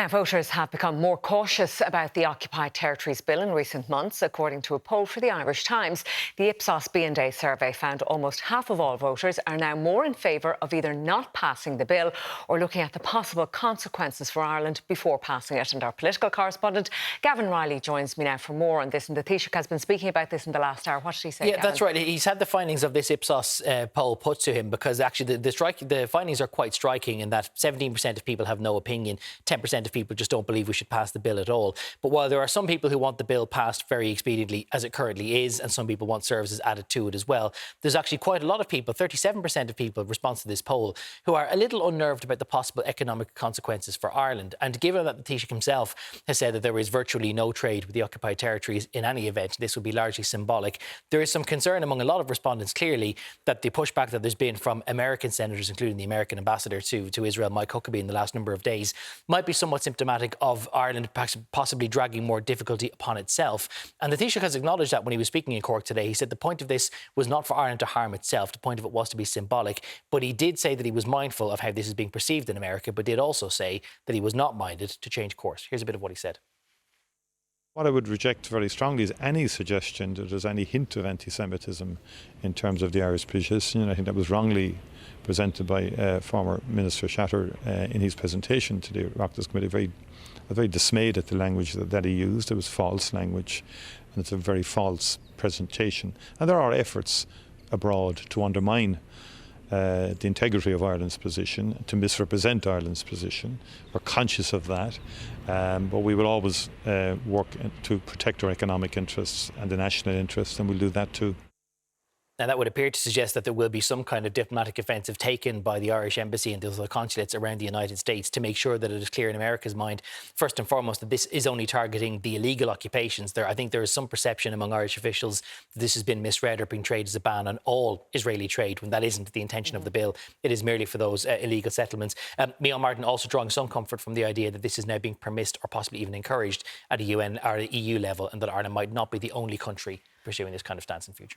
Now, voters have become more cautious about the Occupied Territories Bill in recent months. According to a poll for the Irish Times, the Ipsos B&A survey found almost half of all voters are now more in favour of either not passing the bill or looking at the possible consequences for Ireland before passing it. And our political correspondent, Gavin Riley, joins me now for more on this. And the Taoiseach has been speaking about this in the last hour. What did he say, Yeah, Gavin? that's right. He's had the findings of this Ipsos poll put to him because actually the findings are quite striking in that 17% of people have no opinion, 10% of people just don't believe we should pass the bill at all. But while there are some people who want the bill passed very expediently as it currently is, and some people want services added to it as well, there's actually quite a lot of people, 37% of people response to this poll, who are a little unnerved about the possible economic consequences for Ireland. And given that the Taoiseach himself has said that there is virtually no trade with the occupied territories in any event, this would be largely symbolic, there is some concern among a lot of respondents, clearly, that the pushback that there's been from American senators, including the American ambassador to Israel, Mike Huckabee, in the last number of days, might be somewhat symptomatic of Ireland possibly dragging more difficulty upon itself. And the Taoiseach has acknowledged that when he was speaking in Cork today. He said the point of this was not for Ireland to harm itself. The point of it was to be symbolic. But he did say that he was mindful of how this is being perceived in America, but did also say that he was not minded to change course. Here's a bit of what he said. What I would reject very strongly is any suggestion that there's any hint of anti-Semitism in terms of the Irish position. I think that was wrongly presented by former Minister Shatter in his presentation to the Oireachtas Committee. Very dismayed at the language that he used. It was false language, and it's a very false presentation. And there are efforts abroad to undermine the integrity of Ireland's position, to misrepresent Ireland's position. We're conscious of that, but we will always work to protect our economic interests and the national interests, and we'll do that too. Now, that would appear to suggest that there will be some kind of diplomatic offensive taken by the Irish embassy and the other consulates around the United States to make sure that it is clear in America's mind, first and foremost, that this is only targeting the illegal occupations. I think there is some perception among Irish officials that this has been misread or being treated as a ban on all Israeli trade, when that isn't the intention of the bill. It is merely for those illegal settlements. Micheál Martin also drawing some comfort from the idea that this is now being permitted or possibly even encouraged at a UN or EU level, and that Ireland might not be the only country pursuing this kind of stance in future.